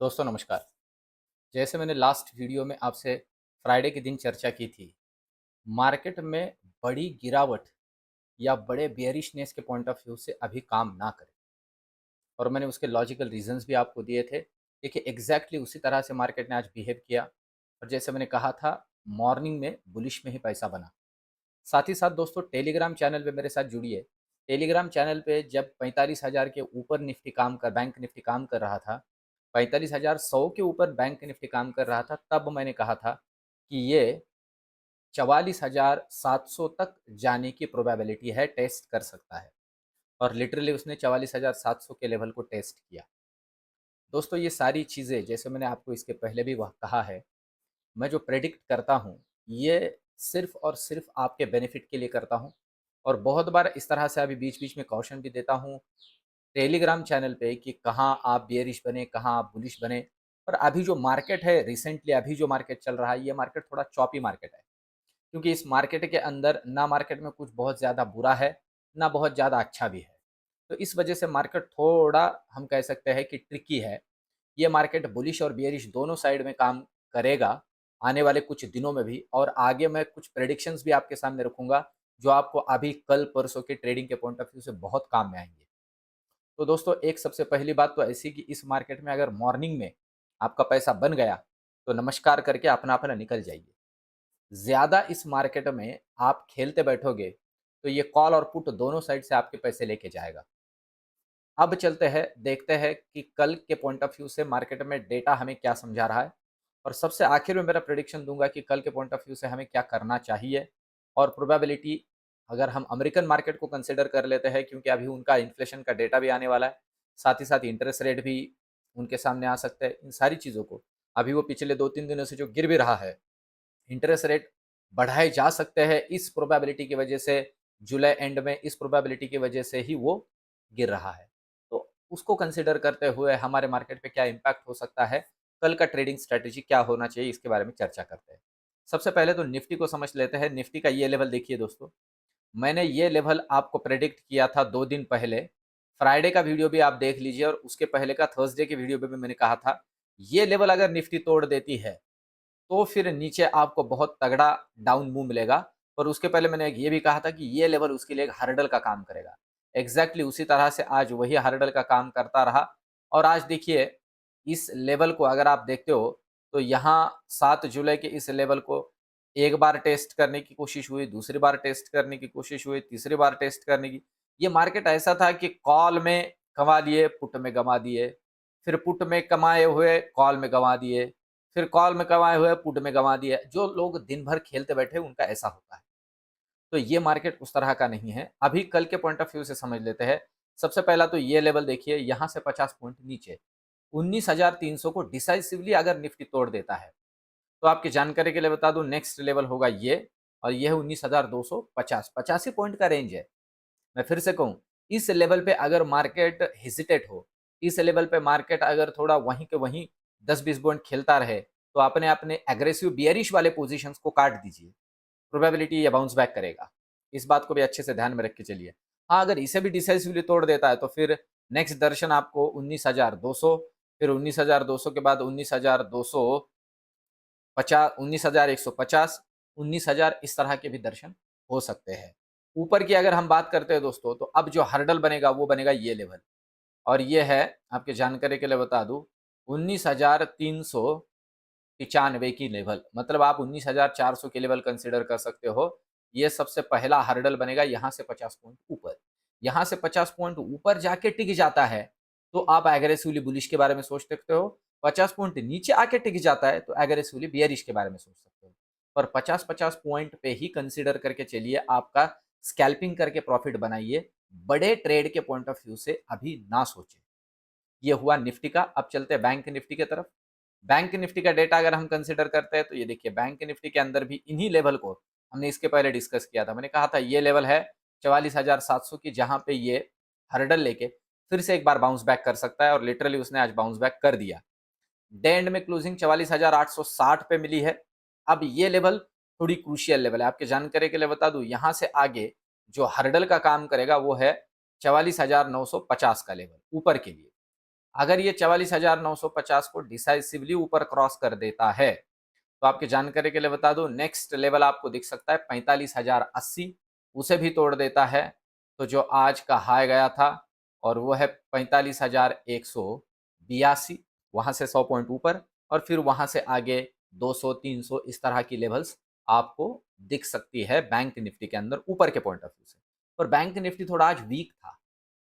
दोस्तों नमस्कार। जैसे मैंने लास्ट वीडियो में आपसे फ्राइडे के दिन चर्चा की थी, मार्केट में बड़ी गिरावट या बड़े बेयरिशनेस के पॉइंट ऑफ व्यू से अभी काम ना करें और मैंने उसके लॉजिकल रीजंस भी आपको दिए थे। देखिए एग्जैक्टली उसी तरह से मार्केट ने आज बिहेव किया और जैसे मैंने कहा था मॉर्निंग में बुलिश में ही पैसा बना। साथ ही साथ दोस्तों टेलीग्राम चैनल पे मेरे साथ जुड़िए। टेलीग्राम चैनल पे जब 45,000 के ऊपर निफ्टी काम कर बैंक निफ्टी काम कर रहा था, 45,100 के ऊपर बैंक निफ्टी काम कर रहा था, तब मैंने कहा था कि ये 44,700 तक जाने की प्रोबेबिलिटी है, टेस्ट कर सकता है। और लिटरली उसने 44,700 के लेवल को टेस्ट किया। दोस्तों ये सारी चीज़ें जैसे मैंने आपको इसके पहले भी वह कहा है, मैं जो प्रेडिक्ट करता हूँ ये सिर्फ और सिर्फ आपके बेनिफिट के लिए करता हूँ। और बहुत बार इस तरह से अभी बीच बीच में कॉशन भी देता हूँ टेलीग्राम चैनल पे कि कहाँ आप बियरिश बने, कहाँ आप बुलिश बने। और अभी जो मार्केट है रिसेंटली, अभी जो मार्केट चल रहा है, ये मार्केट थोड़ा चॉपी मार्केट है, क्योंकि इस मार्केट के अंदर ना मार्केट में कुछ बहुत ज़्यादा बुरा है, ना बहुत ज़्यादा अच्छा भी है। तो इस वजह से मार्केट थोड़ा, हम कह सकते हैं कि ट्रिकी है। ये मार्केट बुलिश और बियरिश दोनों साइड में काम करेगा आने वाले कुछ दिनों में भी। और आगे मैं कुछ प्रेडिक्शंस भी आपके सामने रखूंगा जो आपको अभी कल परसों के ट्रेडिंग के पॉइंट ऑफ व्यू से बहुत काम में आएंगे। तो दोस्तों एक सबसे पहली बात तो ऐसी कि इस मार्केट में अगर मॉर्निंग में आपका पैसा बन गया तो नमस्कार करके अपना अपना निकल जाइए। ज़्यादा इस मार्केट में आप खेलते बैठोगे तो ये कॉल और पुट दोनों साइड से आपके पैसे लेके जाएगा। अब चलते हैं, देखते हैं कि कल के पॉइंट ऑफ व्यू से मार्केट में डेटा हमें क्या समझा रहा है। और सबसे आखिर में मेरा प्रेडिक्शन दूंगा कि कल के पॉइंट ऑफ व्यू से हमें क्या करना चाहिए। और प्रोबेबिलिटी अगर हम अमेरिकन मार्केट को कंसिडर कर लेते हैं, क्योंकि अभी उनका इन्फ्लेशन का डेटा भी आने वाला है, साथ ही साथ इंटरेस्ट रेट भी उनके सामने आ सकते हैं। इन सारी चीज़ों को अभी वो पिछले 2-3 दिनों से जो गिर भी रहा है, इंटरेस्ट रेट बढ़ाए जा सकते हैं इस प्रोबेबिलिटी की वजह से। जुलाई एंड में इस प्रोबेबिलिटी की वजह से ही वो गिर रहा है। तो उसको कंसिडर करते हुए हमारे मार्केट पे क्या इम्पैक्ट हो सकता है, कल का ट्रेडिंग स्ट्रेटेजी क्या होना चाहिए, इसके बारे में चर्चा करते हैं। सबसे पहले तो निफ्टी को समझ लेते हैं। निफ्टी का ये लेवल देखिए दोस्तों, मैंने ये लेवल आपको प्रेडिक्ट किया था 2 दिन पहले। फ्राइडे का वीडियो भी आप देख लीजिए और उसके पहले का थर्सडे के वीडियो में भी मैंने कहा था ये लेवल अगर निफ्टी तोड़ देती है तो फिर नीचे आपको बहुत तगड़ा डाउन मूव मिलेगा। और उसके पहले मैंने ये भी कहा था कि ये लेवल उसके लिए एक हर्डल का काम करेगा। एग्जैक्टली उसी तरह से आज वही हर्डल का काम करता रहा। और आज देखिए इस लेवल को अगर आप देखते हो तो यहाँ 7 जुलाई के इस लेवल को एक बार टेस्ट करने की कोशिश हुई, दूसरी बार टेस्ट करने की कोशिश हुई, तीसरी बार टेस्ट करने की। ये मार्केट ऐसा था कि कॉल में कमा लिए, पुट में गंवा दिए, फिर पुट में कमाए हुए कॉल में गंवा दिए, फिर कॉल में कमाए हुए पुट में गंवा दिए। जो लोग दिन भर खेलते बैठे उनका ऐसा होता है। तो ये मार्केट उस तरह का नहीं है। अभी कल के पॉइंट ऑफ व्यू से समझ लेते हैं। सबसे पहला तो ये लेवल देखिए, यहाँ से 50 पॉइंट नीचे 19,300 को डिसाइसिवली अगर निफ्टी तोड़ देता है तो आपकी जानकारी के लिए बता दूं नेक्स्ट लेवल होगा ये। और ये है 19,250, 85 पॉइंट का रेंज है। मैं फिर से कहूं, इस लेवल पे अगर मार्केट हेजिटेट हो, इस लेवल पे मार्केट अगर थोड़ा वहीं के वहीं 10-20 पॉइंट खेलता रहे तो अपने अपने एग्रेसिव बियरिश वाले पोजीशंस को काट दीजिए। प्रोबेबिलिटी ये बाउंस बैक करेगा। इस बात को भी अच्छे से ध्यान में रख के चलिए। हाँ, अगर इसे भी डिसाइसिवली तोड़ देता है तो फिर नेक्स्ट दर्शन आपको 19,200, फिर 19,200 के बाद 19,250, 19,150, 19,000, इस तरह के भी दर्शन हो सकते हैं। ऊपर की अगर हम बात करते हैं दोस्तों तो अब जो हर्डल बनेगा वो बनेगा ये लेवल। और ये है, आपके जानकारी के लिए बता दूं, 19,395 की लेवल। मतलब आप 19,400 के लेवल कंसिडर कर सकते हो। ये सबसे पहला हर्डल बनेगा यहाँ से 50 पॉइंट ऊपर। यहाँ से 50 पॉइंट ऊपर जाके टिक जाता है तो आप एग्रेसिवली बुलिश के बारे में सोच सकते हो। 50 पॉइंट नीचे आके टिक जाता है तो एग्रेसिवली बियरिश के बारे में सोच सकते हो। पर 50-50 पॉइंट पे ही कंसिडर करके चलिए, आपका स्कैल्पिंग करके प्रॉफिट बनाइए। बड़े ट्रेड के पॉइंट ऑफ व्यू से अभी ना सोचें। ये हुआ निफ्टी का। अब चलते हैं बैंक निफ्टी की तरफ। बैंक निफ्टी का डेटा अगर हम कंसिडर करते हैं तो ये देखिए बैंक निफ्टी के अंदर भी इन्हीं लेवल को हमने इसके पहले डिस्कस किया था। मैंने कहा था ये लेवल है 44,700 की, जहां पे ये हर्डल लेके फिर से एक बार बाउंस बैक कर सकता है। और लिटरली उसने आज बाउंस बैक कर दिया। डे एंड में क्लोजिंग 44,860 पे मिली है। अब ये लेवल थोड़ी क्रूशियल लेवल है। आपके जानकारी के लिए बता दूं, यहां से आगे जो हर्डल का काम करेगा वो है 44,950 का लेवल ऊपर के लिए। अगर ये 44,950 को डिसाइसिवली ऊपर क्रॉस कर देता है तो आपकी जानकारी के लिए बता दूं, नेक्स्ट लेवल आपको दिख सकता है 45,080, उसे भी तोड़ देता है तो जो आज का हाई गया था और वो है 45,182, वहां से 100 पॉइंट ऊपर, और फिर वहां से आगे 200 300 इस तरह की लेवल्स आपको दिख सकती है बैंक निफ्टी के अंदर ऊपर के पॉइंट ऑफ व्यू से। और बैंक निफ्टी थोड़ा आज वीक था।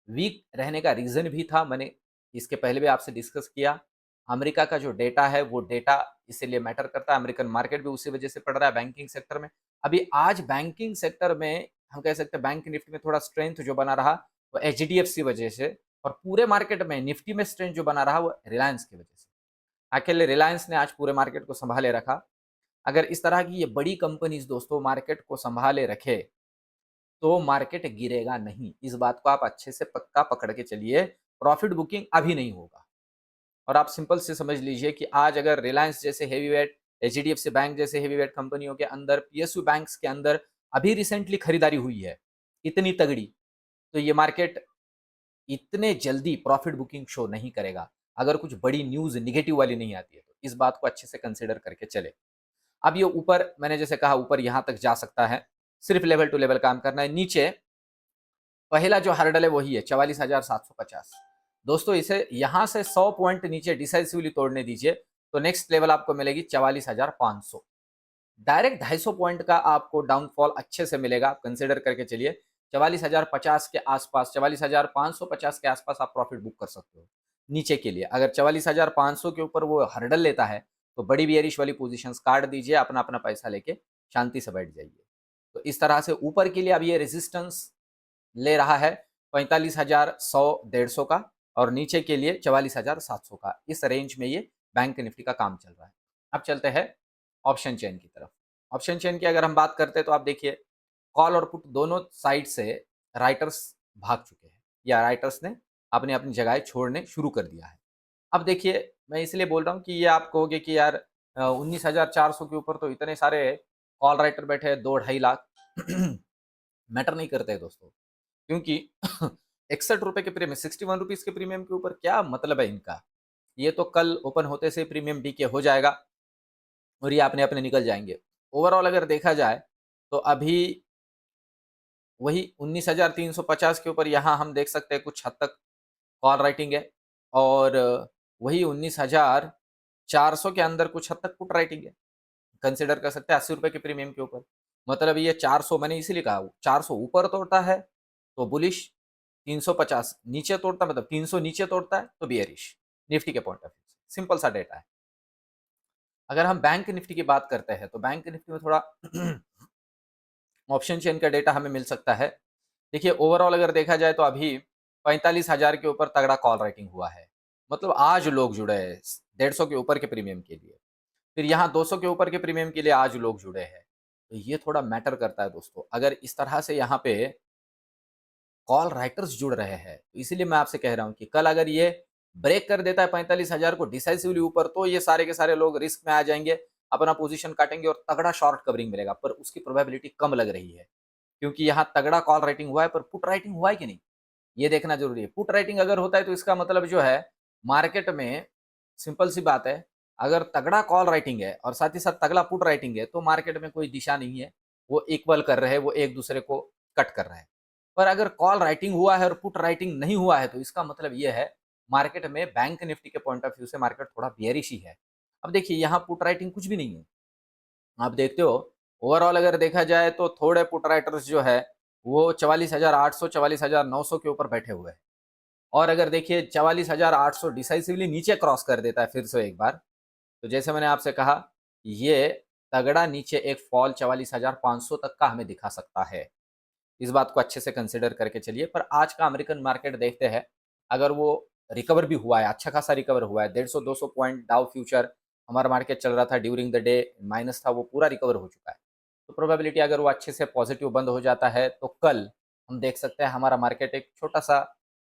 वीक रहने का रीजन भी था, मैंने इसके पहले भी आपसे डिस्कस किया। अमेरिका का जो डेटा है वो डेटा इसीलिए मैटर करता है, अमेरिकन मार्केट भी उसी वजह से पड़ रहा है बैंकिंग सेक्टर में। अभी आज बैंकिंग सेक्टर में हम कह सकते हैं बैंक निफ्टी में थोड़ा स्ट्रेंथ जो बना रहा वो एचडीएफसी वजह से, और पूरे मार्केट में निफ्टी में स्ट्रेंथ जो बना रहा वो रिलायंस की वजह से। अकेले रिलायंस ने आज पूरे मार्केट को संभाले रखा। अगर इस तरह की ये बड़ी कंपनीज दोस्तों मार्केट को संभाले रखे तो मार्केट गिरेगा नहीं, इस बात को आप अच्छे से पक्का पकड़ के चलिए। प्रॉफिट बुकिंग अभी नहीं होगा। और आप सिंपल से समझ लीजिए कि आज अगर रिलायंस जैसे हेवी वेट, एचडीएफसी बैंक जैसे हेवी वेट कंपनियों के अंदर, पीएसयू बैंक्स के अंदर अभी रिसेंटली खरीदारी हुई है इतनी तगड़ी, तो ये मार्केट इतने जल्दी प्रॉफिट बुकिंग शो नहीं करेगा अगर कुछ बड़ी न्यूज निगेटिव वाली नहीं आती है। तो इस बात को अच्छे से कंसिडर करके चले। अब ये ऊपर मैंने जैसे कहा ऊपर यहां तक जा सकता है, सिर्फ लेवल टू लेवल काम करना है। नीचे पहला जो हर्डल है वही है 44,750। दोस्तों इसे यहां से 100 पॉइंट नीचे डिसाइसिवली तोड़ने दीजिए तो नेक्स्ट लेवल आपको मिलेगी 44,500। डायरेक्ट 250 पॉइंट का आपको डाउनफॉल अच्छे से मिलेगा, आप कंसिडर करके चलिए। 44,050 के आसपास, 44,550 के आसपास आप प्रॉफिट बुक कर सकते हो नीचे के लिए। अगर 44,500 के ऊपर वो हर्डल लेता है तो बड़ी बियरिश वाली पोजीशंस काट दीजिए, अपना अपना पैसा लेके शांति से बैठ जाइए। तो इस तरह से ऊपर के लिए अब ये रेजिस्टेंस ले रहा है 45,100 150 का, और नीचे के लिए 44,700 का। इस रेंज में ये बैंक निफ्टी का काम चल रहा है। अब चलते हैं ऑप्शन चेन की तरफ। ऑप्शन चेन की अगर हम बात करते हैं तो आप देखिए कॉल और पुट दोनों साइड से राइटर्स भाग चुके हैं, या राइटर्स ने अपनी अपनी जगह छोड़ने शुरू कर दिया है। अब देखिए मैं इसलिए बोल रहा हूँ कि ये आप कहोगे कि यार 19,400 के ऊपर तो इतने सारे कॉल राइटर बैठे हैं, 2-2.5 लाख मैटर नहीं करते हैं दोस्तों, क्योंकि 61 रुपए के प्रीमियम, 61 रुपीज के प्रीमियम के ऊपर क्या मतलब है इनका। ये तो कल ओपन होते से प्रीमियम डीके हो जाएगा और ये अपने अपने निकल जाएंगे। ओवरऑल अगर देखा जाए तो अभी वही 19,350 के ऊपर यहाँ हम देख सकते हैं कुछ हद तक कॉल राइटिंग है, और वही 19,400 के अंदर कुछ हद तक पुट राइटिंग है। कंसिडर कर सकते हैं 80 रुपए के प्रीमियम के ऊपर। मतलब ये 400, मैंने इसीलिए कहा 400 ऊपर तोड़ता है तो बुलिश, 350 नीचे तोड़ता मतलब 300 नीचे तोड़ता है तो बियरिश, निफ्टी के पॉइंट ऑफ व्यू से। सिंपल सा डेटा है। अगर हम बैंक निफ्टी की बात करते हैं तो बैंक निफ्टी में थोड़ा ऑप्शन चेन का डेटा हमें मिल सकता है। देखिए ओवरऑल अगर देखा जाए तो अभी 45,000 के ऊपर तगड़ा कॉल राइटिंग हुआ है, मतलब आज लोग जुड़े हैं 150 के ऊपर के प्रीमियम के लिए। फिर यहाँ 200 के ऊपर के प्रीमियम के लिए आज लोग जुड़े हैं, तो ये थोड़ा मैटर करता है दोस्तों। अगर इस तरह से यहाँ पे कॉल राइटर्स जुड़ रहे हैं तो इसीलिए मैं आपसे कह रहा हूँ कि कल अगर ये ब्रेक कर देता है 45,000 को डिसाइसिवली ऊपर, तो ये सारे के सारे लोग रिस्क में आ जाएंगे, अपना पोजीशन काटेंगे और तगड़ा शॉर्ट कवरिंग मिलेगा। पर उसकी प्रोबेबिलिटी कम लग रही है क्योंकि यहाँ तगड़ा कॉल राइटिंग हुआ है पर पुट राइटिंग हुआ है कि नहीं ये देखना जरूरी है। पुट राइटिंग अगर होता है तो इसका मतलब जो है मार्केट में, सिंपल सी बात है, अगर तगड़ा कॉल राइटिंग है और साथ ही साथ तगड़ा पुट राइटिंग है तो मार्केट में कोई दिशा नहीं है, वो इक्वल कर रहे हैं, वो एक दूसरे को कट कर रहे हैं। पर अगर कॉल राइटिंग हुआ है और पुट राइटिंग नहीं हुआ है तो इसका मतलब ये है मार्केट में बैंक निफ्टी के पॉइंट ऑफ व्यू से मार्केट थोड़ा बियरिश ही है। अब देखिए यहाँ पुट राइटिंग कुछ भी नहीं है, आप देखते हो ओवरऑल अगर देखा जाए तो थोड़े पुट राइटर्स जो है वो 44,800 44,900 के ऊपर बैठे हुए हैं। और अगर देखिए 44,800 डिसाइसिवली नीचे क्रॉस कर देता है फिर से एक बार, तो जैसे मैंने आपसे कहा ये तगड़ा नीचे एक फॉल 44,500 तक का हमें दिखा सकता है। इस बात को अच्छे से कंसिडर करके चलिए। पर आज का अमेरिकन मार्केट देखते हैं, अगर वो रिकवर भी हुआ है, अच्छा खासा रिकवर हुआ है, 150-200 पॉइंट डाउ फ्यूचर हमारा मार्केट चल रहा था ड्यूरिंग द डे माइनस था, वो पूरा रिकवर हो चुका है। तो प्रोबेबिलिटी अगर वो अच्छे से पॉजिटिव बंद हो जाता है तो कल हम देख सकते हैं हमारा मार्केट एक छोटा सा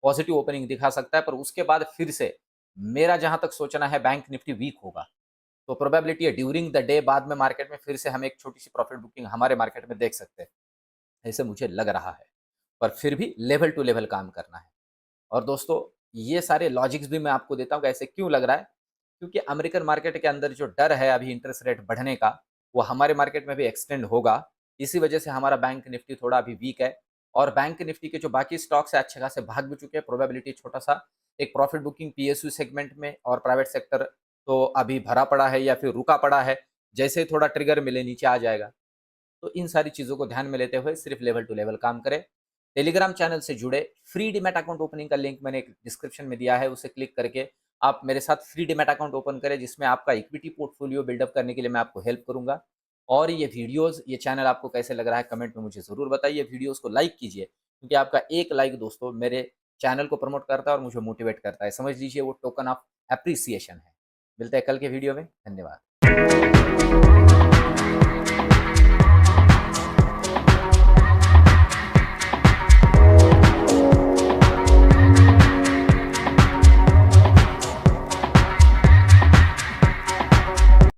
पॉजिटिव ओपनिंग दिखा सकता है। पर उसके बाद फिर से मेरा जहां तक सोचना है बैंक निफ्टी वीक होगा, तो प्रोबेबिलिटी है ड्यूरिंग द डे बाद में मार्केट में फिर से हम एक छोटी सी प्रॉफिट बुकिंग हमारे मार्केट में देख सकते हैं, ऐसे मुझे लग रहा है। पर फिर भी लेवल टू लेवल काम करना है। और दोस्तों ये सारे लॉजिक्स भी मैं आपको देता हूँ कि ऐसे क्यों लग रहा है। क्योंकि अमेरिकन मार्केट के अंदर जो डर है अभी इंटरेस्ट रेट बढ़ने का, वो हमारे मार्केट में भी एक्सटेंड होगा। इसी वजह से हमारा बैंक निफ्टी थोड़ा अभी वीक है और बैंक निफ्टी के जो बाकी स्टॉक्स है अच्छे खासे भाग भी चुके हैं। प्रोबेबिलिटी छोटा-सा एक प्रॉफिट बुकिंग पीएसयू सेगमेंट में और प्राइवेट सेक्टर तो अभी भरा पड़ा है या फिर रुका पड़ा है। जैसे ही थोड़ा ट्रिगर मिले नीचे आ जाएगा। तो इन सारी चीज़ों को ध्यान में लेते हुए सिर्फ लेवल टू लेवल काम करें। टेलीग्राम चैनल से जुड़े, फ्री डीमैट अकाउंट ओपनिंग का लिंक मैंने डिस्क्रिप्शन में दिया है, उसे क्लिक करके आप मेरे साथ फ्री डीमैट अकाउंट ओपन करें, जिसमें आपका इक्विटी पोर्टफोलियो बिल्डअप करने के लिए मैं आपको हेल्प करूंगा। और ये वीडियोस, ये चैनल आपको कैसे लग रहा है कमेंट में मुझे ज़रूर बताइए। वीडियोस को लाइक कीजिए, क्योंकि आपका एक लाइक दोस्तों मेरे चैनल को प्रमोट करता है और मुझे मोटिवेट करता है। समझ लीजिए वो टोकन ऑफ एप्रिसिएशन है। मिलते हैं कल के वीडियो में। धन्यवाद।